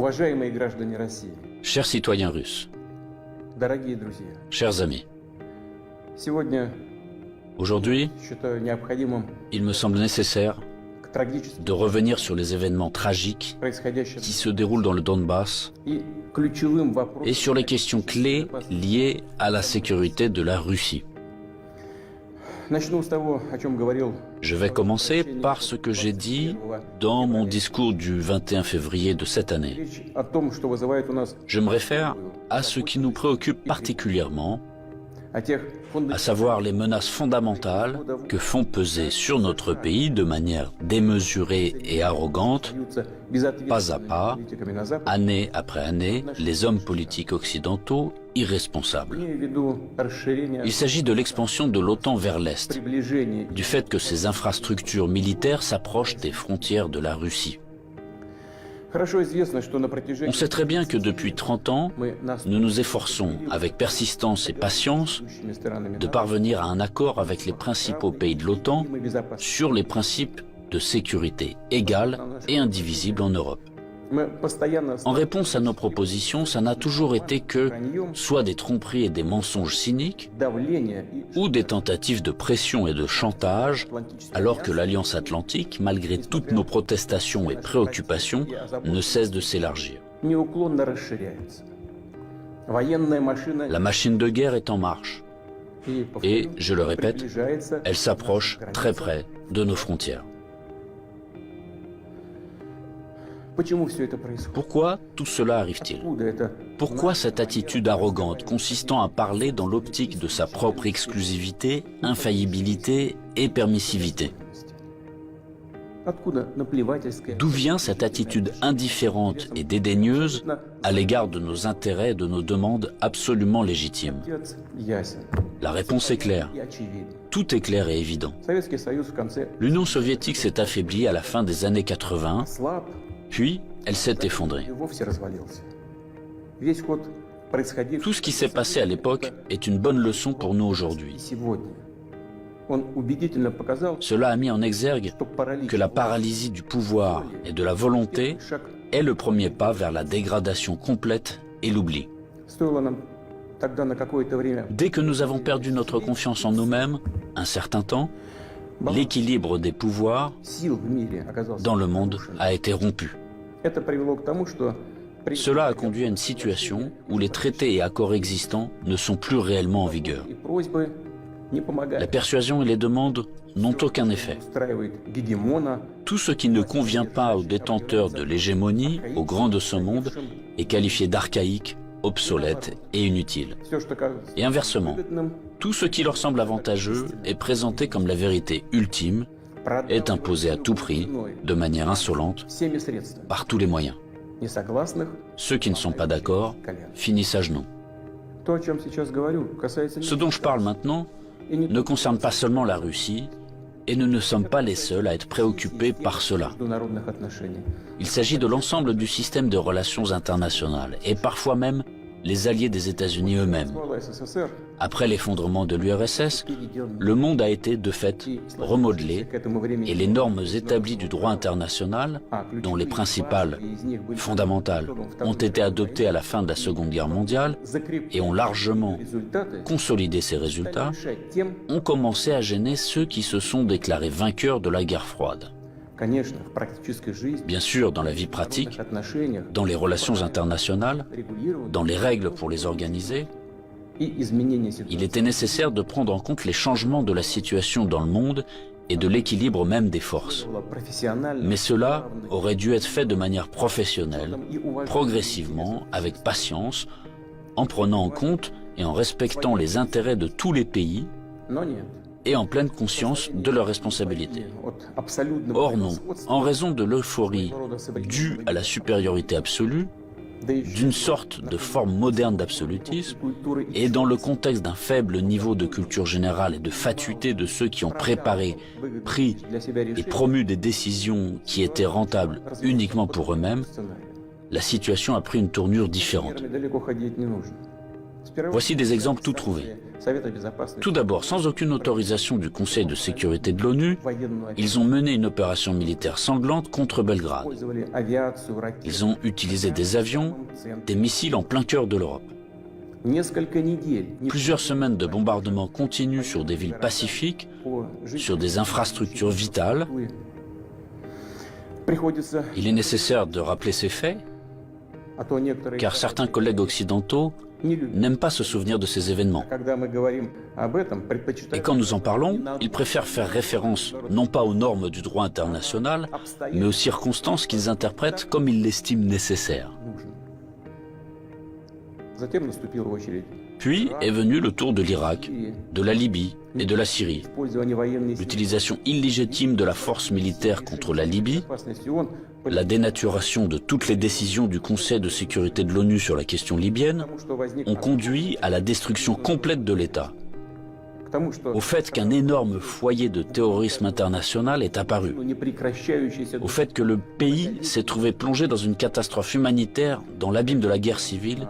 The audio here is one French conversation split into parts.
Уважаемые граждане России, Chers citoyens russes, дорогие друзья, chers amis, сегодня aujourd'hui, считаю необходимым il me semble nécessaire к трагическим de revenir sur les événements tragiques происходящим qui se déroulent dans le Donbass и ключевым et вопросом. sur les questions clés liées à la sécurité de la Russie. Начну с того, о чем говорил. Je vais commencer par ce que j'ai dit dans mon discours du 21 février de cette année. Речь о том, что вызывает у нас, Je me réfère à ce qui nous préoccupe particulièrement, о тех à savoir les menaces fondamentales que font peser sur notre pays de manière démesurée et arrogante, pas à pas, année après année, les hommes politiques occidentaux irresponsables. Il s'agit de l'expansion de l'OTAN vers l'Est, du fait que ces infrastructures militaires s'approchent des frontières de la Russie. On sait très bien que depuis 30 ans, nous nous efforçons, avec persistance et patience, de parvenir à un accord avec les principaux pays de l'OTAN sur les principes de sécurité égale et indivisible en Europe. En réponse à nos propositions, ça n'a toujours été que soit des tromperies et des mensonges cyniques, ou des tentatives de pression et de chantage, alors que l'Alliance Atlantique, malgré toutes nos protestations et préoccupations, ne cesse de s'élargir. La machine de guerre est en marche, et, je le répète, elle s'approche très près de nos frontières. Pourquoi tout cela arrive-t-il? Pourquoi cette attitude arrogante consistant à parler dans l'optique de sa propre exclusivité, infaillibilité et permissivité? D'où vient cette attitude indifférente et dédaigneuse à l'égard de nos intérêts et de nos demandes absolument légitimes? La réponse est claire. Tout est clair et évident. L'Union soviétique s'est affaiblie à la fin des années 80, puis elle s'est effondrée. Tout ce qui s'est passé à l'époque est une bonne leçon pour nous aujourd'hui. Cela a mis en exergue que la paralysie du pouvoir et de la volonté est le premier pas vers la dégradation complète et l'oubli. Dès que nous avons perdu notre confiance en nous-mêmes, un certain temps, l'équilibre des pouvoirs dans le monde a été rompu. Cela a conduit à une situation où les traités et accords existants ne sont plus réellement en vigueur. La persuasion et les demandes n'ont aucun effet. Tout ce qui ne convient pas aux détenteurs de l'hégémonie, aux grands de ce monde, est qualifié d'archaïque, obsolète et inutile. Et inversement, tout ce qui leur semble avantageux est présenté comme la vérité ultime, est imposé à tout prix, de manière insolente, par tous les moyens. Ceux qui ne sont pas d'accord finissent à genoux. Ce dont je parle maintenant ne concerne pas seulement la Russie, et nous ne sommes pas les seuls à être préoccupés par cela. Il s'agit de l'ensemble du système de relations internationales, et parfois même les alliés des États-Unis eux-mêmes. Après l'effondrement de l'URSS, le monde a été de fait remodelé et les normes établies du droit international, dont les principales, fondamentales, ont été adoptées à la fin de la Seconde Guerre mondiale et ont largement consolidé ces résultats, ont commencé à gêner ceux qui se sont déclarés vainqueurs de la guerre froide. Bien sûr, dans la vie pratique, dans les relations internationales, dans les règles pour les organiser, il était nécessaire de prendre en compte les changements de la situation dans le monde et de l'équilibre même des forces. Mais cela aurait dû être fait de manière professionnelle, progressivement, avec patience, en prenant en compte et en respectant les intérêts de tous les pays, et en pleine conscience de leurs responsabilités. Or non, en raison de l'euphorie due à la supériorité absolue, d'une sorte de forme moderne d'absolutisme, et dans le contexte d'un faible niveau de culture générale et de fatuité de ceux qui ont préparé, pris et promu des décisions qui étaient rentables uniquement pour eux-mêmes, la situation a pris une tournure différente. Voici des exemples tout trouvés. Tout d'abord, sans aucune autorisation du Conseil de sécurité de l'ONU, ils ont mené une opération militaire sanglante contre Belgrade. Ils ont utilisé des avions, des missiles en plein cœur de l'Europe. Plusieurs semaines de bombardements continus sur des villes pacifiques, sur des infrastructures vitales. Il est nécessaire de rappeler ces faits, car certains collègues occidentaux n'aiment pas se souvenir de ces événements. Et quand nous en parlons, ils préfèrent faire référence non pas aux normes du droit international, mais aux circonstances qu'ils interprètent comme ils l'estiment nécessaires. Puis est venu le tour de l'Irak, de la Libye et de la Syrie. L'utilisation illégitime de la force militaire contre la Libye, la dénaturation de toutes les décisions du Conseil de sécurité de l'ONU sur la question libyenne ont conduit à la destruction complète de l'État. Au fait qu'un énorme foyer de terrorisme international est apparu. Au fait que le pays s'est trouvé plongé dans une catastrophe humanitaire dans l'abîme de la guerre civile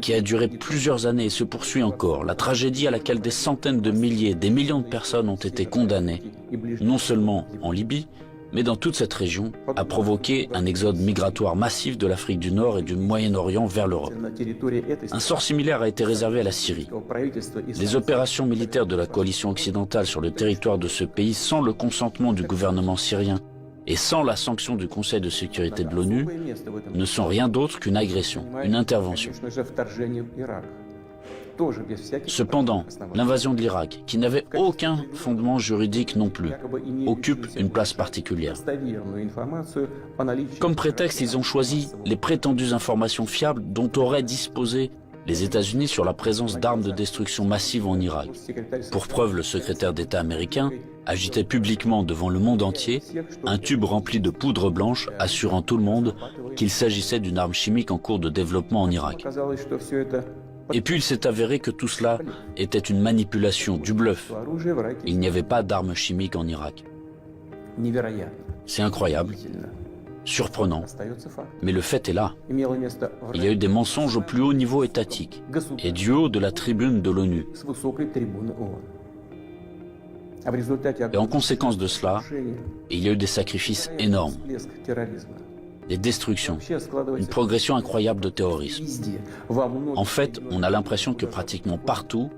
qui a duré plusieurs années et se poursuit encore. La tragédie à laquelle des centaines de milliers, des millions de personnes ont été condamnées, non seulement en Libye, mais dans toute cette région, a provoqué un exode migratoire massif de l'Afrique du Nord et du Moyen-Orient vers l'Europe. Un sort similaire a été réservé à la Syrie. Les opérations militaires de la coalition occidentale sur le territoire de ce pays, sans le consentement du gouvernement syrien et sans la sanction du Conseil de sécurité de l'ONU, ne sont rien d'autre qu'une agression, une intervention. Cependant, l'invasion de l'Irak, qui n'avait aucun fondement juridique non plus, occupe une place particulière. Comme prétexte, ils ont choisi les prétendues informations fiables dont auraient disposé les États-Unis sur la présence d'armes de destruction massive en Irak. Pour preuve, le secrétaire d'État américain agitait publiquement devant le monde entier un tube rempli de poudre blanche assurant tout le monde qu'il s'agissait d'une arme chimique en cours de développement en Irak. Et puis il s'est avéré que tout cela était une manipulation, du bluff. Il n'y avait pas d'armes chimiques en Irak. C'est incroyable, surprenant, mais le fait est là. Il y a eu des mensonges au plus haut niveau étatique et du haut de la tribune de l'ONU. Et en conséquence de cela, il y a eu des sacrifices énormes, des destructions, une progression incroyable de terrorisme. En fait, on a l'impression que pratiquement partout,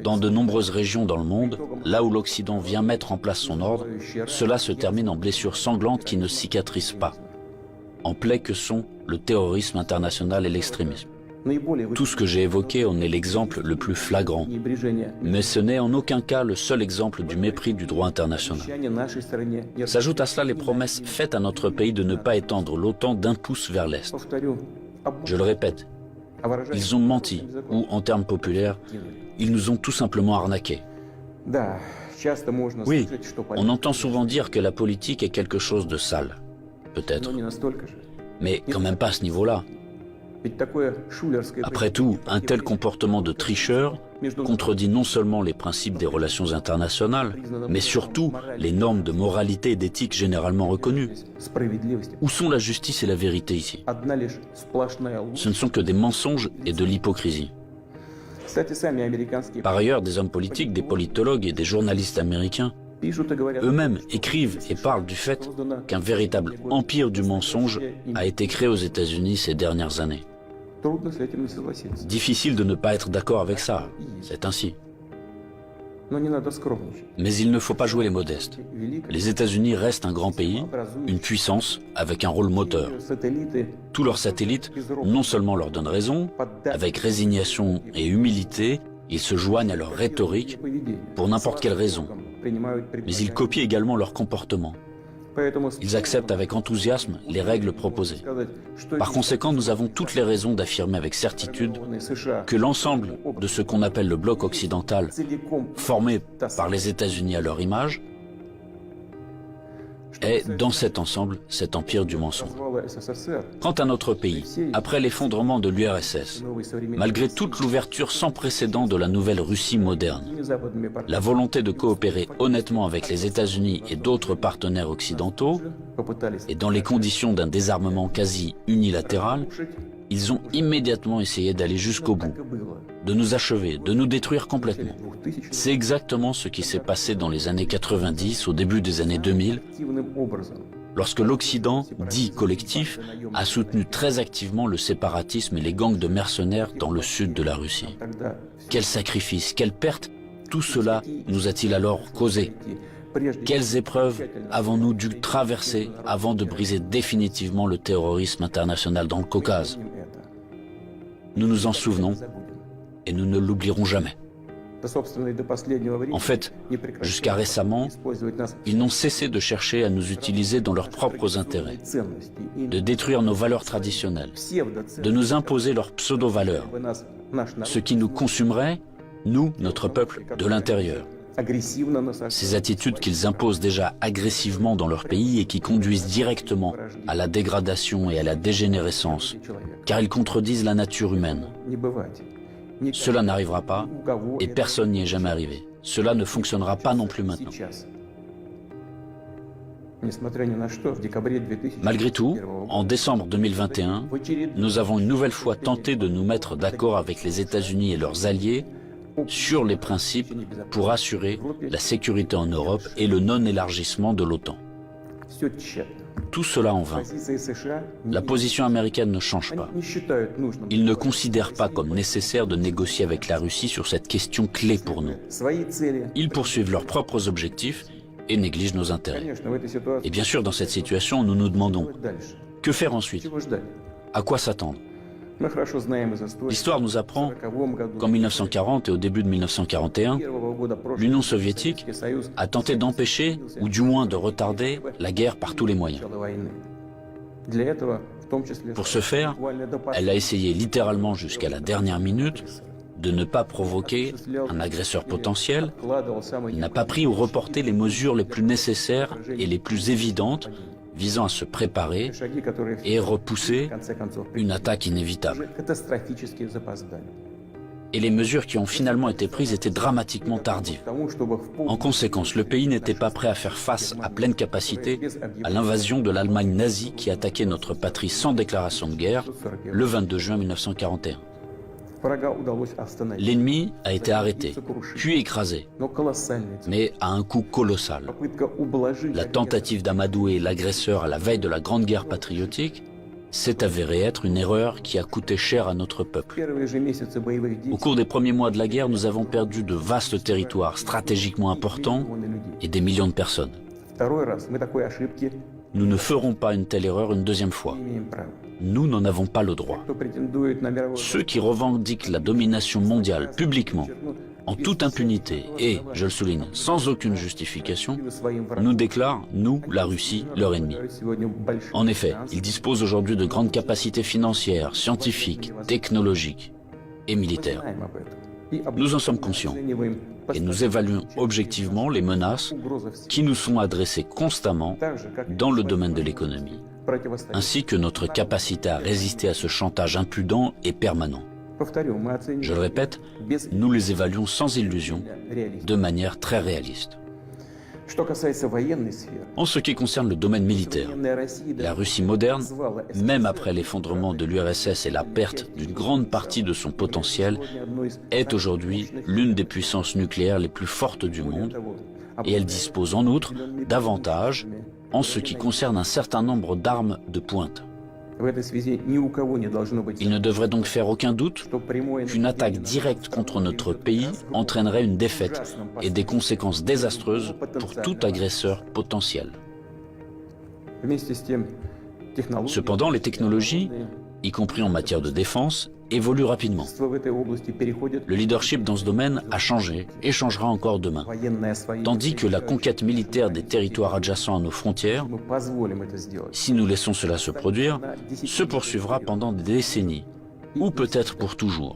dans de nombreuses régions dans le monde, là où l'Occident vient mettre en place son ordre, cela se termine en blessures sanglantes qui ne cicatrisent pas, en plaies que sont le terrorisme international et l'extrémisme. Tout ce que j'ai évoqué en est l'exemple le plus flagrant, mais ce n'est en aucun cas le seul exemple du mépris du droit international. S'ajoutent à cela les promesses faites à notre pays de ne pas étendre l'OTAN d'un pouce vers l'Est. Je le répète, ils ont menti, ou en termes populaires, ils nous ont tout simplement arnaqués. Oui, on entend souvent dire que la politique est quelque chose de sale, peut-être, mais quand même pas à ce niveau-là. Après tout, un tel comportement de tricheur contredit non seulement les principes des relations internationales, mais surtout les normes de moralité et d'éthique généralement reconnues. Où sont la justice et la vérité ici? Ce ne sont que des mensonges et de l'hypocrisie. Par ailleurs, des hommes politiques, des politologues et des journalistes américains eux-mêmes écrivent et parlent du fait qu'un véritable empire du mensonge a été créé aux États-Unis ces dernières années. Difficile de ne pas être d'accord avec ça, c'est ainsi. Mais il ne faut pas jouer les modestes. Les États-Unis restent un grand pays, une puissance avec un rôle moteur. Tous leurs satellites non seulement leur donnent raison, avec résignation et humilité, ils se joignent à leur rhétorique pour n'importe quelle raison, mais ils copient également leur comportement. Ils acceptent avec enthousiasme les règles proposées. Par conséquent, nous avons toutes les raisons d'affirmer avec certitude que l'ensemble de ce qu'on appelle le bloc occidental, formé par les États-Unis à leur image, est dans cet ensemble cet empire du mensonge. Quant à notre pays, après l'effondrement de l'URSS, malgré toute l'ouverture sans précédent de la nouvelle Russie moderne, la volonté de coopérer honnêtement avec les États-Unis et d'autres partenaires occidentaux, et dans les conditions d'un désarmement quasi unilatéral, Ils ont immédiatement essayé d'aller jusqu'au bout, de nous achever, de nous détruire complètement. C'est exactement ce qui s'est passé dans les années 90, au début des années 2000, lorsque l'Occident, dit collectif, a soutenu très activement le séparatisme et les gangs de mercenaires dans le sud de la Russie. Quels sacrifices, quelles pertes, tout cela nous a-t-il alors causé? Quelles épreuves avons-nous dû traverser avant de briser définitivement le terrorisme international dans le Caucase? Nous nous en souvenons et nous ne l'oublierons jamais. En fait, jusqu'à récemment, ils n'ont cessé de chercher à nous utiliser dans leurs propres intérêts, de détruire nos valeurs traditionnelles, de nous imposer leurs pseudo-valeurs, ce qui nous consumerait, nous, notre peuple, de l'intérieur. Ces attitudes qu'ils imposent déjà agressivement dans leur pays et qui conduisent directement à la dégradation et à la dégénérescence, car ils contredisent la nature humaine. Cela n'arrivera pas et personne n'y est jamais arrivé. Cela ne fonctionnera pas non plus maintenant. Malgré tout, en décembre 2021, nous avons une nouvelle fois tenté de nous mettre d'accord avec les États-Unis et leurs alliés sur les principes pour assurer la sécurité en Europe et le non-élargissement de l'OTAN. Tout cela en vain. La position américaine ne change pas. Ils ne considèrent pas comme nécessaire de négocier avec la Russie sur cette question clé pour nous. Ils poursuivent leurs propres objectifs et négligent nos intérêts. Et bien sûr, dans cette situation, nous nous demandons, que faire ensuite? À quoi s'attendre? L'histoire nous apprend qu'en 1940 et au début de 1941, l'Union soviétique a tenté d'empêcher, ou du moins de retarder, la guerre par tous les moyens. Pour ce faire, elle a essayé littéralement jusqu'à la dernière minute de ne pas provoquer un agresseur potentiel. Elle n'a pas pris ou reporté les mesures les plus nécessaires et les plus évidentes visant à se préparer et repousser une attaque inévitable. Et les mesures qui ont finalement été prises étaient dramatiquement tardives. En conséquence, le pays n'était pas prêt à faire face à pleine capacité à l'invasion de l'Allemagne nazie qui attaquait notre patrie sans déclaration de guerre le 22 juin 1941. L'ennemi a été arrêté, puis écrasé, mais à un coût colossal. La tentative d'amadouer l'agresseur à la veille de la Grande Guerre patriotique s'est avérée être une erreur qui a coûté cher à notre peuple. Au cours des premiers mois de la guerre, nous avons perdu de vastes territoires stratégiquement importants et des millions de personnes. Nous ne ferons pas une telle erreur une deuxième fois. Nous n'en avons pas le droit. Ceux qui revendiquent la domination mondiale publiquement, en toute impunité et, je le souligne, sans aucune justification, nous déclarent, nous, la Russie, leur ennemi. En effet, ils disposent aujourd'hui de grandes capacités financières, scientifiques, technologiques et militaires. Nous en sommes conscients et nous évaluons objectivement les menaces qui nous sont adressées constamment dans le domaine de l'économie, ainsi que notre capacité à résister à ce chantage impudent et permanent. Je le répète, nous les évaluons sans illusion, de manière très réaliste. En ce qui concerne le domaine militaire, la Russie moderne, même après l'effondrement de l'URSS et la perte d'une grande partie de son potentiel, est aujourd'hui l'une des puissances nucléaires les plus fortes du monde, et elle dispose en outre d'avantages en ce qui concerne un certain nombre d'armes de pointe. Il ne devrait donc faire aucun doute qu'une attaque directe contre notre pays entraînerait une défaite et des conséquences désastreuses pour tout agresseur potentiel. Cependant, les technologies, y compris en matière de défense, évoluent rapidement. Le leadership dans ce domaine a changé et changera encore demain, tandis que la conquête militaire des territoires adjacents à nos frontières, si nous laissons cela se produire, se poursuivra pendant des décennies, ou peut-être pour toujours.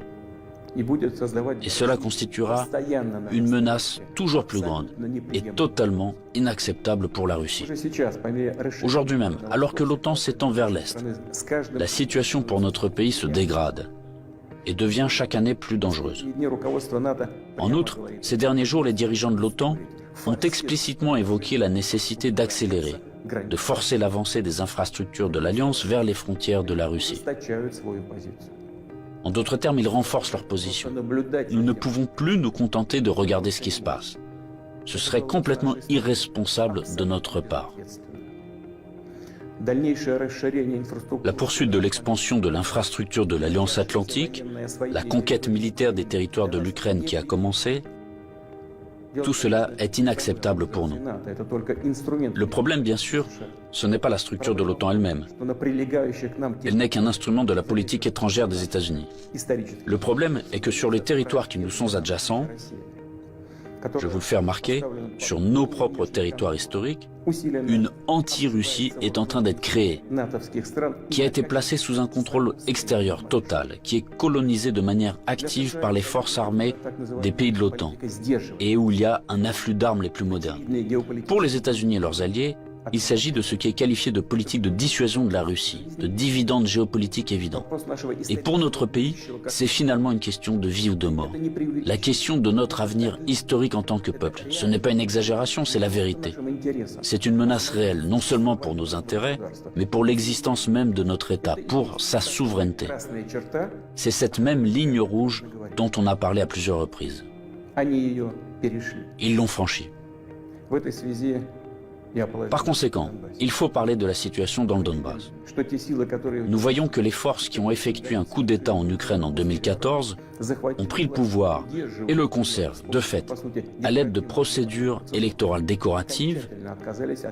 Et cela constituera une menace toujours plus grande et totalement inacceptable pour la Russie. Aujourd'hui même, alors que l'OTAN s'étend vers l'Est, la situation pour notre pays se dégrade et devient chaque année plus dangereuse. En outre, ces derniers jours, les dirigeants de l'OTAN ont explicitement évoqué la nécessité d'accélérer, de forcer l'avancée des infrastructures de l'Alliance vers les frontières de la Russie. En d'autres termes, ils renforcent leur position. Nous ne pouvons plus nous contenter de regarder ce qui se passe. Ce serait complètement irresponsable de notre part. La poursuite de l'expansion de l'infrastructure de l'Alliance Atlantique, la conquête militaire des territoires de l'Ukraine qui a commencé, tout cela est inacceptable pour nous. Le problème, bien sûr, ce n'est pas la structure de l'OTAN elle-même. Elle n'est qu'un instrument de la politique étrangère des États-Unis. Le problème est que sur les territoires qui nous sont adjacents, je vous le fais remarquer, sur nos propres territoires historiques, une anti-Russie est en train d'être créée, qui a été placée sous un contrôle extérieur total, qui est colonisée de manière active par les forces armées des pays de l'OTAN, et où il y a un afflux d'armes les plus modernes. Pour les États-Unis et leurs alliés, il s'agit de ce qui est qualifié de politique de dissuasion de la Russie, de dividende géopolitique évident. Et pour notre pays, c'est finalement une question de vie ou de mort. La question de notre avenir historique en tant que peuple. Ce n'est pas une exagération, c'est la vérité. C'est une menace réelle, non seulement pour nos intérêts, mais pour l'existence même de notre État, pour sa souveraineté. C'est cette même ligne rouge dont on a parlé à plusieurs reprises. Ils l'ont franchie. Par conséquent, il faut parler de la situation dans le Donbass. Nous voyons que les forces qui ont effectué un coup d'État en Ukraine en 2014 ont pris le pouvoir et le conservent, de fait, à l'aide de procédures électorales décoratives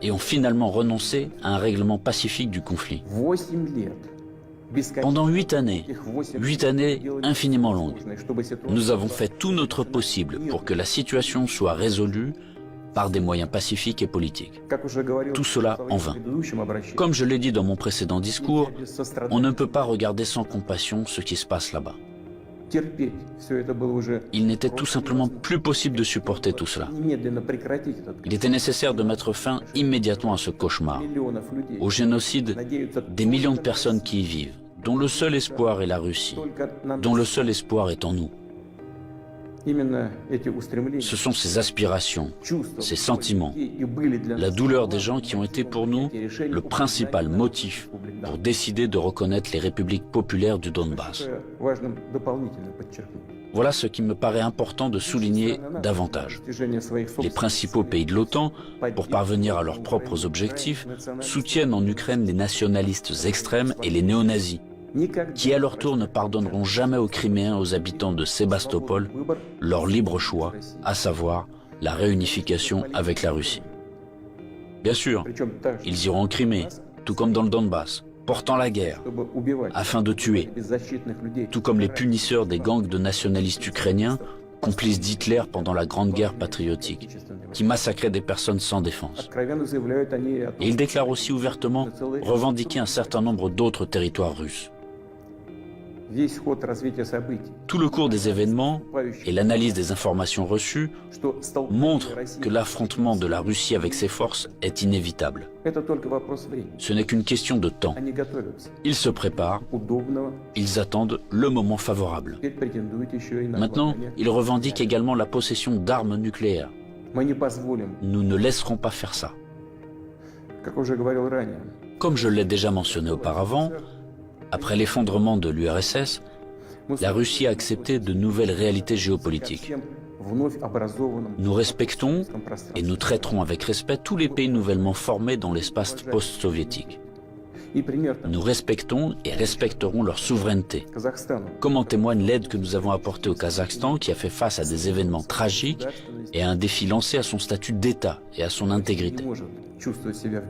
et ont finalement renoncé à un règlement pacifique du conflit. Pendant 8 années infiniment longues, nous avons fait tout notre possible pour que la situation soit résolue par des moyens pacifiques et politiques. Tout cela en vain. Comme je l'ai dit dans mon précédent discours, on ne peut pas regarder sans compassion ce qui se passe là-bas. Il n'était tout simplement plus possible de supporter tout cela. Il était nécessaire de mettre fin immédiatement à ce cauchemar, au génocide des millions de personnes qui y vivent, dont le seul espoir est la Russie, dont le seul espoir est en nous. Ce sont ces aspirations, ces sentiments, la douleur des gens qui ont été pour nous le principal motif pour décider de reconnaître les républiques populaires du Donbass. Voilà ce qui me paraît important de souligner davantage. Les principaux pays de l'OTAN, pour parvenir à leurs propres objectifs, soutiennent en Ukraine les nationalistes extrêmes et les néo-nazis, qui à leur tour ne pardonneront jamais aux Criméens, aux habitants de Sébastopol, leur libre choix, à savoir la réunification avec la Russie. Bien sûr, ils iront en Crimée, tout comme dans le Donbass, portant la guerre, afin de tuer, tout comme les punisseurs des gangs de nationalistes ukrainiens, complices d'Hitler pendant la Grande Guerre patriotique, qui massacraient des personnes sans défense. Et ils déclarent aussi ouvertement revendiquer un certain nombre d'autres territoires russes. Tout le cours des événements et l'analyse des informations reçues montrent que l'affrontement de la Russie avec ses forces est inévitable. Ce n'est qu'une question de temps. Ils se préparent, ils attendent le moment favorable. Maintenant, ils revendiquent également la possession d'armes nucléaires. Nous ne laisserons pas faire ça. Comme je l'ai déjà mentionné auparavant, après l'effondrement de l'URSS, la Russie a accepté de nouvelles réalités géopolitiques. Nous respectons et nous traiterons avec respect tous les pays nouvellement formés dans l'espace post-soviétique. Nous respectons et respecterons leur souveraineté, comme en témoigne l'aide que nous avons apportée au Kazakhstan qui a fait face à des événements tragiques et à un défi lancé à son statut d'État et à son intégrité.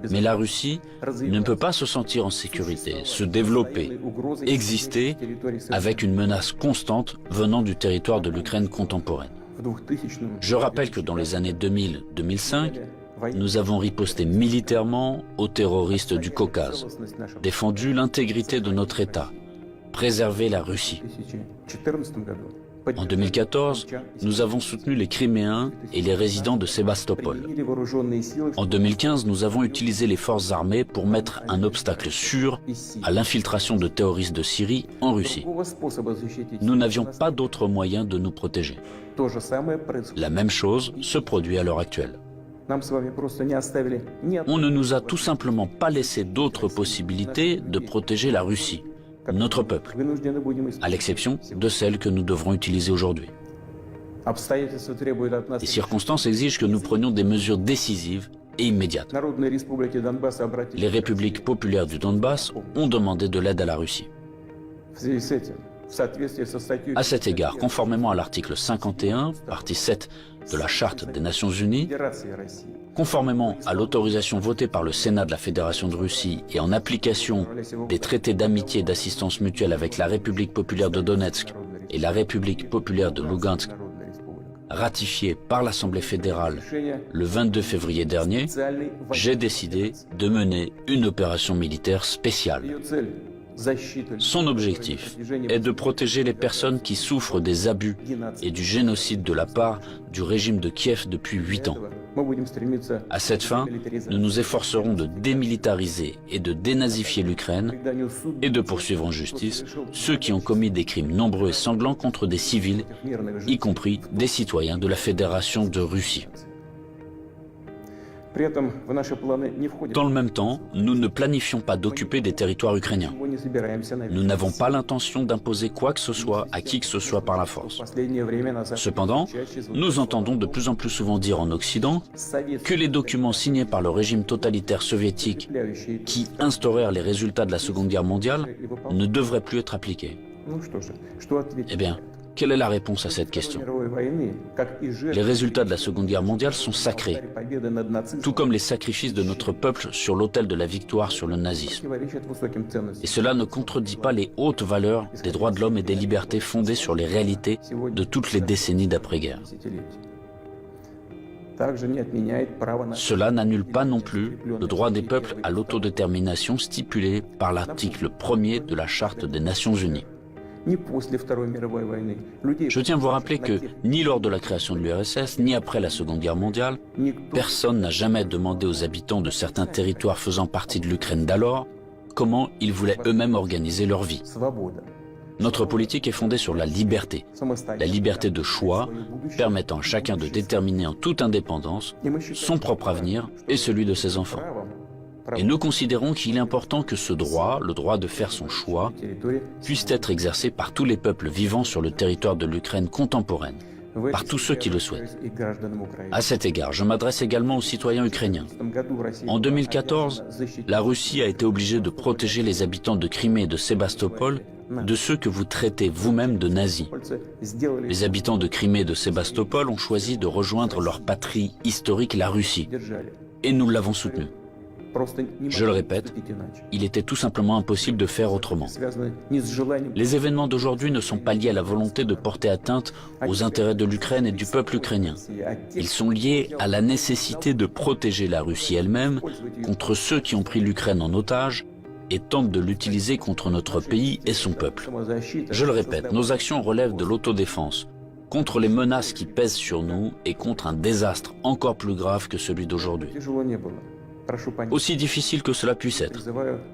Mais la Russie ne peut pas se sentir en sécurité, se développer, exister avec une menace constante venant du territoire de l'Ukraine contemporaine. Je rappelle que dans les années 2000-2005, nous avons riposté militairement aux terroristes du Caucase, défendu l'intégrité de notre État, préservé la Russie. En 2014, nous avons soutenu les Criméens et les résidents de Sébastopol. En 2015, nous avons utilisé les forces armées pour mettre un obstacle sûr à l'infiltration de terroristes de Syrie en Russie. Nous n'avions pas d'autre moyen de nous protéger. La même chose se produit à l'heure actuelle. On ne nous a tout simplement pas laissé d'autres possibilités de protéger la Russie, notre peuple, à l'exception de celles que nous devrons utiliser aujourd'hui. Les circonstances exigent que nous prenions des mesures décisives et immédiates. Les républiques populaires du Donbass ont demandé de l'aide à la Russie. À cet égard, conformément à l'article 51, partie 7 de la Charte des Nations Unies, conformément à l'autorisation votée par le Sénat de la Fédération de Russie et en application des traités d'amitié et d'assistance mutuelle avec la République populaire de Donetsk et la République populaire de Lugansk, ratifiés par l'Assemblée fédérale le 22 février dernier, j'ai décidé de mener une opération militaire spéciale. Son objectif est de protéger les personnes qui souffrent des abus et du génocide de la part du régime de Kiev depuis 8 ans. À cette fin, nous nous efforcerons de démilitariser et de dénazifier l'Ukraine et de poursuivre en justice ceux qui ont commis des crimes nombreux et sanglants contre des civils, y compris des citoyens de la Fédération de Russie. Dans le même temps, nous ne planifions pas d'occuper des territoires ukrainiens. Nous n'avons pas l'intention d'imposer quoi que ce soit à qui que ce soit par la force. Cependant, nous entendons de plus en plus souvent dire en Occident que les documents signés par le régime totalitaire soviétique qui instaurèrent les résultats de la Seconde Guerre mondiale ne devraient plus être appliqués. Eh bien, quelle est la réponse à cette question? Les résultats de la Seconde Guerre mondiale sont sacrés, tout comme les sacrifices de notre peuple sur l'autel de la victoire sur le nazisme. Et cela ne contredit pas les hautes valeurs des droits de l'homme et des libertés fondées sur les réalités de toutes les décennies d'après-guerre. Cela n'annule pas non plus le droit des peuples à l'autodétermination stipulé par l'article 1er de la Charte des Nations Unies. Je tiens à vous rappeler que ni lors de la création de l'URSS, ni après la Seconde Guerre mondiale, personne n'a jamais demandé aux habitants de certains territoires faisant partie de l'Ukraine d'alors comment ils voulaient eux-mêmes organiser leur vie. Notre politique est fondée sur la liberté de choix, permettant à chacun de déterminer en toute indépendance son propre avenir et celui de ses enfants. Et nous considérons qu'il est important que ce droit, le droit de faire son choix, puisse être exercé par tous les peuples vivant sur le territoire de l'Ukraine contemporaine, par tous ceux qui le souhaitent. À cet égard, je m'adresse également aux citoyens ukrainiens. En 2014, la Russie a été obligée de protéger les habitants de Crimée et de Sébastopol de ceux que vous traitez vous-même de nazis. Les habitants de Crimée et de Sébastopol ont choisi de rejoindre leur patrie historique, la Russie, et nous l'avons soutenu. Je le répète, il était tout simplement impossible de faire autrement. Les événements d'aujourd'hui ne sont pas liés à la volonté de porter atteinte aux intérêts de l'Ukraine et du peuple ukrainien. Ils sont liés à la nécessité de protéger la Russie elle-même contre ceux qui ont pris l'Ukraine en otage et tentent de l'utiliser contre notre pays et son peuple. Je le répète, nos actions relèvent de l'autodéfense, contre les menaces qui pèsent sur nous et contre un désastre encore plus grave que celui d'aujourd'hui. Aussi difficile que cela puisse être,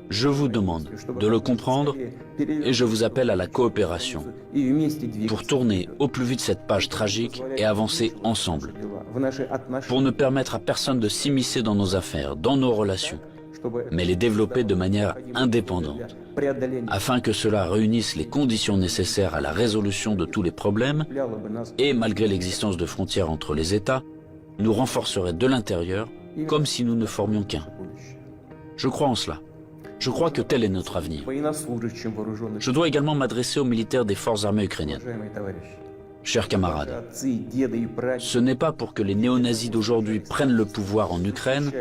je vous demande de le comprendre et je vous appelle à la coopération pour tourner au plus vite cette page tragique et avancer ensemble, pour ne permettre à personne de s'immiscer dans nos affaires, dans nos relations, mais les développer de manière indépendante, afin que cela réunisse les conditions nécessaires à la résolution de tous les problèmes et, malgré l'existence de frontières entre les États, nous renforcerait de l'intérieur comme si nous ne formions qu'un. Je crois en cela. Je crois que tel est notre avenir. Je dois également m'adresser aux militaires des forces armées ukrainiennes. Chers camarades, ce n'est pas pour que les néo-nazis d'aujourd'hui prennent le pouvoir en Ukraine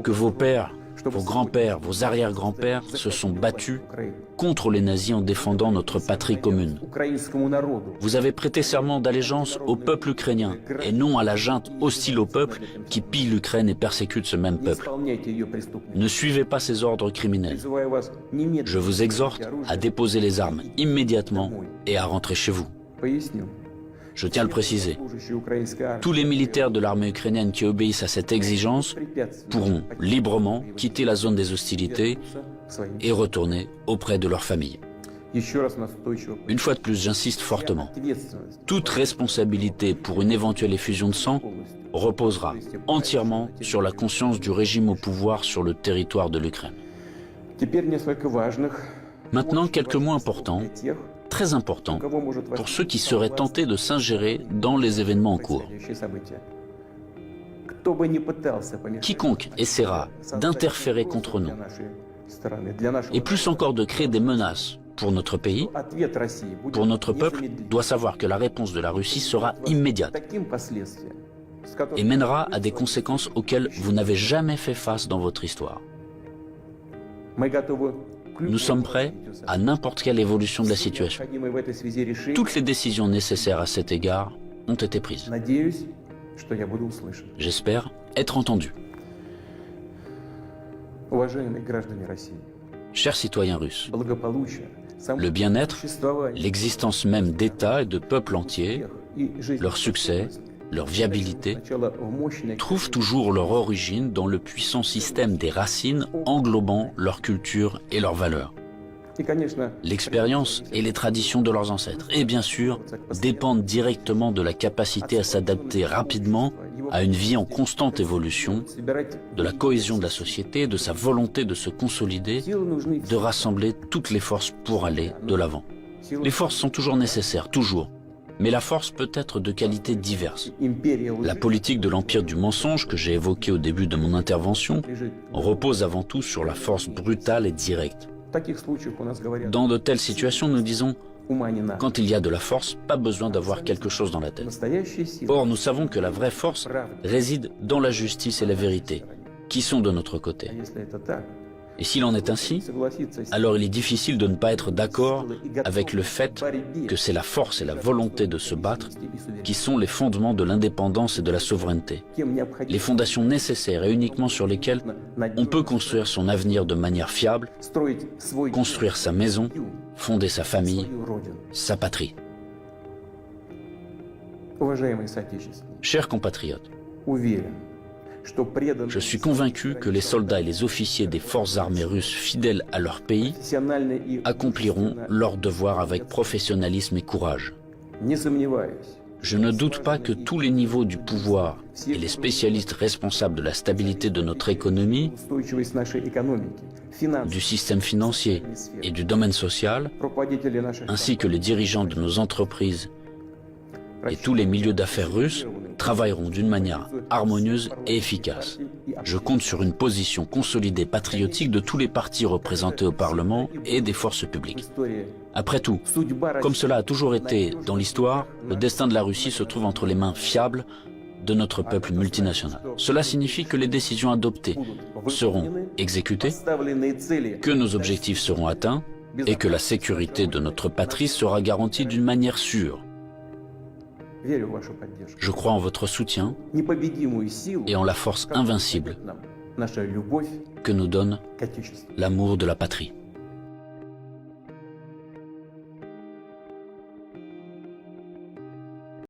que vos pères, vos grands-pères, vos arrière-grands-pères se sont battus contre les nazis en défendant notre patrie commune. Vous avez prêté serment d'allégeance au peuple ukrainien et non à la junte hostile au peuple qui pille l'Ukraine et persécute ce même peuple. Ne suivez pas ces ordres criminels. Je vous exhorte à déposer les armes immédiatement et à rentrer chez vous. Je tiens à le préciser, tous les militaires de l'armée ukrainienne qui obéissent à cette exigence pourront librement quitter la zone des hostilités et retourner auprès de leur famille. Une fois de plus, j'insiste fortement. Toute responsabilité pour une éventuelle effusion de sang reposera entièrement sur la conscience du régime au pouvoir sur le territoire de l'Ukraine. Maintenant, quelques mots importants, très importants, pour ceux qui seraient tentés de s'ingérer dans les événements en cours. Quiconque essaiera d'interférer contre nous, et plus encore de créer des menaces pour notre pays, pour notre peuple, doit savoir que la réponse de la Russie sera immédiate et mènera à des conséquences auxquelles vous n'avez jamais fait face dans votre histoire. Nous sommes prêts à n'importe quelle évolution de la situation. Toutes les décisions nécessaires à cet égard ont été prises. J'espère être entendu. Chers citoyens russes, le bien-être, l'existence même d'États et de peuples entiers, leur succès, leur viabilité, trouvent toujours leur origine dans le puissant système des racines englobant leur culture et leurs valeurs. L'expérience et les traditions de leurs ancêtres, et bien sûr, dépendent directement de la capacité à s'adapter rapidement à une vie en constante évolution, de la cohésion de la société, de sa volonté de se consolider, de rassembler toutes les forces pour aller de l'avant. Les forces sont toujours nécessaires, toujours. Mais la force peut être de qualités diverses. La politique de l'empire du mensonge que j'ai évoquée au début de mon intervention repose avant tout sur la force brutale et directe. Dans de telles situations, nous disons, quand il y a de la force, pas besoin d'avoir quelque chose dans la tête. Or, nous savons que la vraie force réside dans la justice et la vérité, qui sont de notre côté. Et s'il en est ainsi, alors il est difficile de ne pas être d'accord avec le fait que c'est la force et la volonté de se battre qui sont les fondements de l'indépendance et de la souveraineté, les fondations nécessaires et uniquement sur lesquelles on peut construire son avenir de manière fiable, construire sa maison, fonder sa famille, sa patrie. Chers compatriotes, je suis convaincu que les soldats et les officiers des forces armées russes fidèles à leur pays accompliront leur devoir avec professionnalisme et courage. Je ne doute pas que tous les niveaux du pouvoir et les spécialistes responsables de la stabilité de notre économie, du système financier et du domaine social, ainsi que les dirigeants de nos entreprises et tous les milieux d'affaires russes travailleront d'une manière harmonieuse et efficace. Je compte sur une position consolidée patriotique de tous les partis représentés au Parlement et des forces publiques. Après tout, comme cela a toujours été dans l'histoire, le destin de la Russie se trouve entre les mains fiables de notre peuple multinational. Cela signifie que les décisions adoptées seront exécutées, que nos objectifs seront atteints et que la sécurité de notre patrie sera garantie d'une manière sûre. Je crois en votre soutien et en la force invincible que nous donne l'amour de la patrie.